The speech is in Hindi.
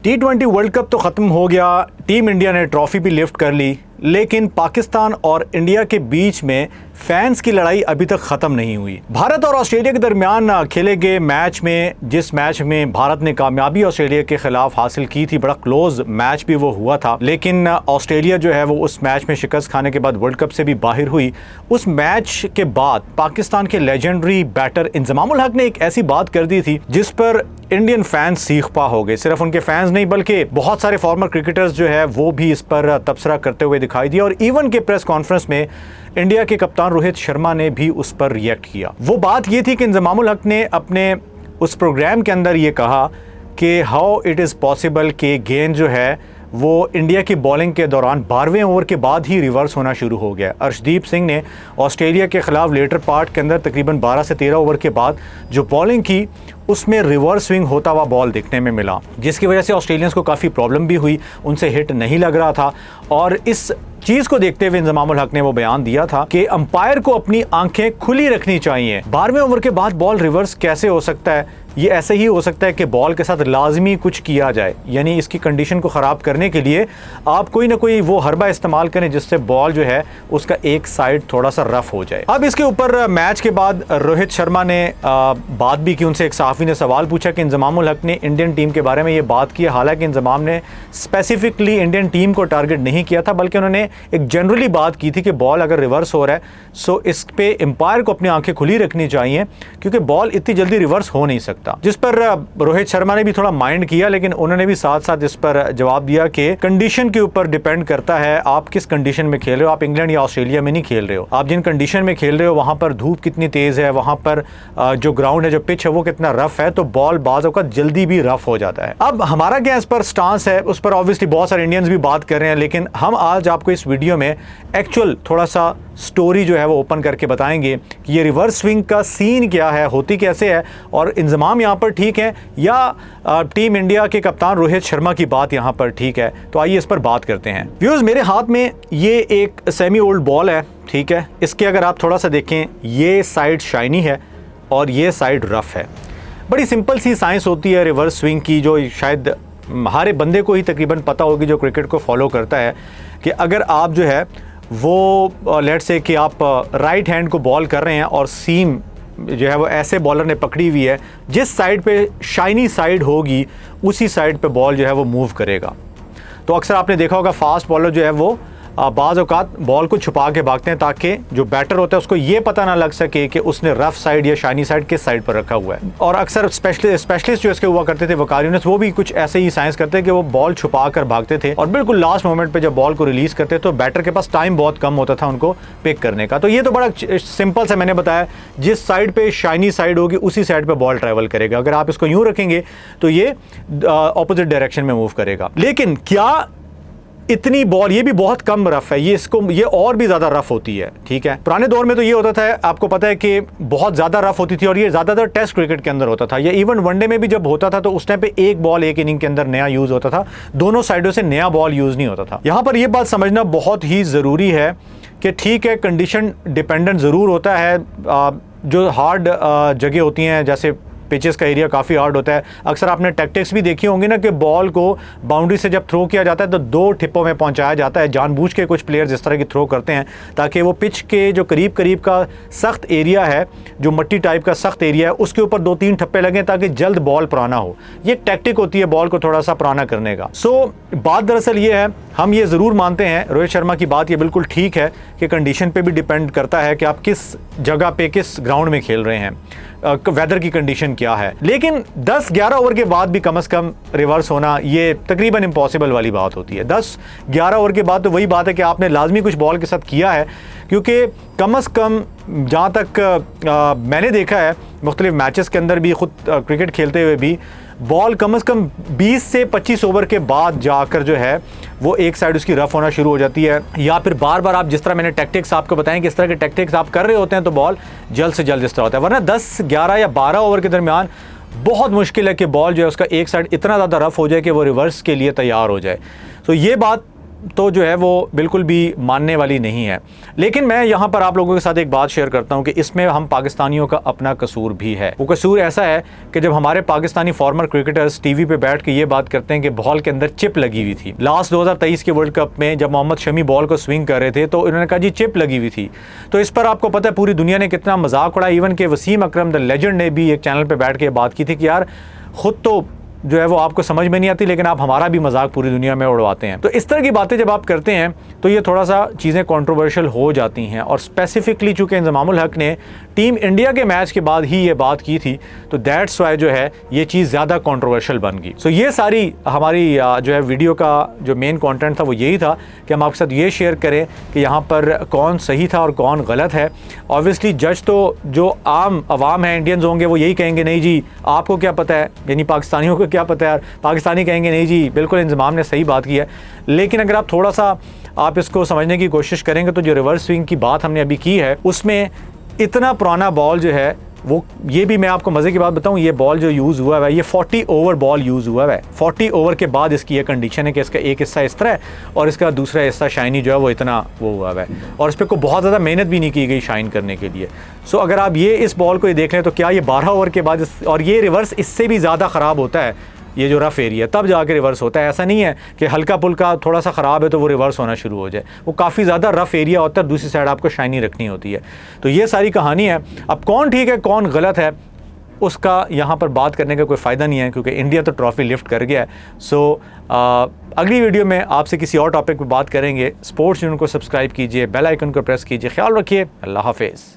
T20 वर्ल्ड कप तो ख़त्म हो गया, टीम इंडिया ने ट्रॉफ़ी भी लिफ्ट कर ली, लेकिन पाकिस्तान और इंडिया के बीच में फैंस की लड़ाई अभी तक ख़त्म नहीं हुई। भारत और ऑस्ट्रेलिया के दरमियान खेले गए मैच में, जिस मैच में भारत ने कामयाबी ऑस्ट्रेलिया के ख़िलाफ़ हासिल की थी, बड़ा क्लोज मैच भी वो हुआ था, लेकिन ऑस्ट्रेलिया जो है वो उस मैच में शिकस्त खाने के बाद वर्ल्ड कप से भी बाहर हुई। उस मैच के बाद पाकिस्तान के लेजेंडरी बैटर इंजमाम उल हक ने एक ऐसी बात कर दी थी जिस पर इंडियन फैंस सीख पा हो गए। सिर्फ उनके फैंस नहीं बल्कि बहुत सारे फॉर्मर क्रिकेटर्स जो है वो भी इस पर तबसरा करते हुए दिखाई दिया, और इवन के प्रेस कॉन्फ्रेंस में इंडिया के कप्तान रोहित शर्मा ने भी उस पर रिएक्ट किया। वो बात ये थी कि इंजमाम उल हक ने अपने उस प्रोग्राम के अंदर ये कहा कि हाउ इट इज़ पॉसिबल कि गेंद जो है वो इंडिया की बॉलिंग के दौरान 12वें ओवर के बाद ही रिवर्स होना शुरू हो गया। अर्शदीप सिंह ने ऑस्ट्रेलिया के ख़िलाफ़ लेटर पार्ट के अंदर तकरीबन 12 से 13 ओवर के बाद जो बॉलिंग की उसमें रिवर्स स्विंग होता हुआ बॉल देखने में मिला, जिसकी वजह से ऑस्ट्रेलियंस को काफ़ी प्रॉब्लम भी हुई, उनसे हिट नहीं लग रहा था। और इस चीज़ को देखते हुए इंजमाम उल हक ने वो बयान दिया था कि अंपायर को अपनी आंखें खुली रखनी चाहिए। 12वें ओवर के बाद बॉल रिवर्स कैसे हो सकता है? ये ऐसे ही हो सकता है कि बॉल के साथ लाजमी कुछ किया जाए, यानी इसकी कंडीशन को ख़राब करने के लिए आप कोई ना कोई वो हरबा इस्तेमाल करें जिससे बॉल जो है उसका एक साइड थोड़ा सा रफ हो जाए। अब इसके ऊपर मैच के बाद रोहित शर्मा ने बात भी की, उनसे एक सहाफ़ी ने सवाल पूछा कि इंजमाम उल हक ने इंडियन टीम के बारे में ये बात की। हालांकि इंजमाम ने स्पेसिफिकली इंडियन टीम को टारगेट नहीं किया था, बल्कि उन्होंने एक जनरली बात की थी कि बॉल अगर रिवर्स हो रहा है सो इस पे एम्पायर को अपनी आंखें खुली रखनी चाहिए, क्योंकि बॉल इतनी जल्दी रिवर्स हो नहीं सकता। जिस पर रोहित शर्मा ने भी थोड़ा माइंड किया, लेकिन उन्होंने भी साथ साथ इस पर जवाब दिया कि कंडीशन के ऊपर डिपेंड करता है आप किस कंडीशन में खेल रहे हो। आप इंग्लैंड या ऑस्ट्रेलिया में नहीं खेल रहे हो, आप जिन कंडीशन में खेल रहे हो वहां पर धूप कितनी तेज है, वहां पर जो ग्राउंड है, जो पिच है वो कितना रफ है, तो बॉल बाज़ औक़ात जल्दी भी रफ हो जाता है। अब हमारा क्या इस पर स्टांस है, उस पर ऑब्वियसली बहुत सारे इंडियंस भी बात कर रहे हैं, लेकिन हम आज आपको इस वीडियो में एक्चुअल थोड़ा सा स्टोरी जो है वो ओपन करके बताएंगे कि ये रिवर्स स्विंग का सीन क्या है, होती कैसे है, और इंजमाम यहाँ पर ठीक है या टीम इंडिया के कप्तान रोहित शर्मा की बात यहाँ पर ठीक है। तो आइए इस पर बात करते हैं। व्यूअर्स, मेरे हाथ में ये एक सेमी ओल्ड बॉल है, ठीक है। इसके अगर आप थोड़ा सा देखें, ये साइड शाइनी है और ये साइड रफ है। बड़ी सिंपल सी साइंस होती है रिवर्स स्विंग की, जो शायद हर बंदे को ही तकरीबन पता होगी जो क्रिकेट को फॉलो करता है, कि अगर आप जो है वो लेट्स से कि आप राइट हैंड को बॉल कर रहे हैं और सीम जो है वो ऐसे बॉलर ने पकड़ी हुई है, जिस साइड पे शाइनी साइड होगी उसी साइड पे बॉल जो है वो मूव करेगा। तो अक्सर आपने देखा होगा फास्ट बॉलर जो है वो बाज़ औक़ात बॉल को छुपा के भागते हैं ताकि जो बैटर होता है उसको ये पता ना लग सके कि उसने रफ साइड या शाइनी साइड किस साइड पर रखा हुआ है। और अक्सर स्पेशलिस्ट जो इसके हुआ करते थे, वकार यूनिस, वो भी कुछ ऐसे ही साइंस करते हैं कि वो बॉल छुपा कर भागते थे और बिल्कुल लास्ट मोमेंट पे जब बॉल को रिलीज़ करते तो बैटर के पास टाइम बहुत कम होता था उनको पिक करने का। तो ये तो बड़ा सिंपल सा मैंने बताया, जिस साइड पर शाइनी साइड होगी उसी साइड पर बॉल ट्रैवल करेगा। अगर आप इसको यूँ रखेंगे तो ये ऑपोजिट डायरेक्शन में मूव करेगा। लेकिन क्या इतनी बॉल, ये भी बहुत कम रफ है, ये और भी ज़्यादा रफ होती है, ठीक है। पुराने दौर में तो ये होता था, आपको पता है कि बहुत ज़्यादा रफ होती थी, और ये ज़्यादातर टेस्ट क्रिकेट के अंदर होता था, या इवन वनडे में भी जब होता था तो उस टाइम पे एक बॉल एक इनिंग के अंदर नया यूज़ होता था, दोनों साइडों से नया बॉल यूज़ नहीं होता था। यहाँ पर यह बात समझना बहुत ही ज़रूरी है कि ठीक है, कंडीशन डिपेंडेंट ज़रूर होता है। जो हार्ड जगह होती हैं, जैसे पिचेस का एरिया काफ़ी हार्ड होता है, अक्सर आपने टैक्टिक्स भी देखी होंगी ना कि बॉल को बाउंड्री से जब थ्रो किया जाता है तो 2 टिप्पों में पहुंचाया जाता है। जानबूझ के कुछ प्लेयर्स इस तरह की थ्रो करते हैं ताकि वो पिच के जो करीब करीब का सख्त एरिया है, जो मट्टी टाइप का सख्त एरिया है, उसके ऊपर 2-3 ठप्पे लगें ताकि जल्द बॉल पुराना हो। ये टैक्टिक होती है बॉल को थोड़ा सा पुराना करने का। बात दरअसल ये है, हम ये ज़रूर मानते हैं, रोहित शर्मा की बात ये बिल्कुल ठीक है कि कंडीशन पे भी डिपेंड करता है कि आप किस जगह पे, किस ग्राउंड में खेल रहे हैं, वेदर की कंडीशन क्या है। लेकिन 10-11 ओवर के बाद भी कम से कम रिवर्स होना ये तकरीबन इम्पॉसिबल वाली बात होती है। 10-11 ओवर के बाद तो वही बात है कि आपने लाजमी कुछ बॉल के साथ किया है, क्योंकि कम से कम जहाँ तक मैंने देखा है मुख्तलिफ मैचेस के अंदर भी, खुद क्रिकेट खेलते हुए भी, बॉल कम से कम 20 से 25 ओवर के बाद जाकर जो है वो एक साइड उसकी रफ होना शुरू हो जाती है, या फिर बार बार आप जिस तरह मैंने टैक्टिक्स आपको बताएं कि इस तरह के टैक्टिक्स आप कर रहे होते हैं तो बॉल जल्द से जल्द इस तरह होता है। वरना 10, 11 या 12 ओवर के दरमियान बहुत मुश्किल है कि बॉल जो है उसका एक साइड इतना ज़्यादा रफ हो जाए कि वो रिवर्स के लिए तैयार हो जाए। तो ये बात तो जो है वो बिल्कुल भी मानने वाली नहीं है। लेकिन मैं यहाँ पर आप लोगों के साथ एक बात शेयर करता हूँ कि इसमें हम पाकिस्तानियों का अपना कसूर भी है। वो कसूर ऐसा है कि जब हमारे पाकिस्तानी फॉर्मर क्रिकेटर्स टीवी पे बैठ के ये बात करते हैं कि बॉल के अंदर चिप लगी हुई थी। लास्ट 2023 के वर्ल्ड कप में जब मोहम्मद शमी बॉल को स्विंग कर रहे थे तो उन्होंने कहा जी चिप लगी हुई थी। तो इस पर आपको पता है पूरी दुनिया ने कितना मजाक उड़ाया। इवन के वसीम अकरम द लेजेंड ने भी एक चैनल पर बैठ के बात की थी कि यार खुद तो जो है वो आपको समझ में नहीं आती, लेकिन आप हमारा भी मजाक पूरी दुनिया में उड़वाते हैं। तो इस तरह की बातें जब आप करते हैं तो ये थोड़ा सा चीज़ें कंट्रोवर्शियल हो जाती हैं। और स्पेसिफिकली चूँकि इंज़मामुल हक ने टीम इंडिया के मैच के बाद ही ये बात की थी तो दैट्स वाई जो है ये चीज़ ज़्यादा कंट्रोवर्शियल बन गई। सो ये सारी हमारी जो है वीडियो का जो मेन कंटेंट था वो यही था कि हम आपके साथ ये शेयर करें कि यहाँ पर कौन सही था और कौन गलत है। ऑब्वियसली जज तो जो आम अवाम है, इंडियंस होंगे, वो यही कहेंगे नहीं जी आपको क्या पता है, यानी पाकिस्तानियों को क्या पता है यार। पाकिस्तानी कहेंगे नहीं जी बिल्कुल इंतज़ाम ने सही बात की है। लेकिन अगर आप थोड़ा सा आप इसको समझने की कोशिश करेंगे तो जो रिवर्स स्विंग की बात हमने अभी की है उसमें इतना पुराना बॉल जो है वो, ये भी मैं आपको मज़े की बात बताऊं, ये बॉल जो यूज़ हुआ है ये 40 ओवर बॉल यूज़ हुआ है। 40 ओवर के बाद इसकी ये कंडीशन है कि इसका एक हिस्सा इस तरह है और इसका दूसरा हिस्सा शाइनी जो है वो इतना वो हुआ है और इस पर कोई बहुत ज़्यादा मेहनत भी नहीं की गई शाइन करने के लिए। सो अगर आप ये इस बॉल को ये देख लें तो क्या ये 12 ओवर के बाद और ये रिवर्स इससे भी ज़्यादा ख़राब होता है, ये जो रफ़ एरिया तब जाके रिवर्स होता है। ऐसा नहीं है कि हल्का पुल्का थोड़ा सा ख़राब है तो वो रिवर्स होना शुरू हो जाए, वो काफ़ी ज़्यादा रफ़ एरिया होता है, दूसरी साइड आपको शाइनी रखनी होती है। तो ये सारी कहानी है। अब कौन ठीक है कौन गलत है उसका यहाँ पर बात करने का कोई फ़ायदा नहीं है क्योंकि इंडिया तो ट्रॉफ़ी लिफ्ट कर गया है। सो अगली वीडियो में आपसे किसी और टॉपिक पर बात करेंगे। स्पोर्ट्स यूनिट को सब्सक्राइब कीजिए, बेल आइकन को प्रेस कीजिए। ख्याल रखिए, अल्लाह हाफिज़।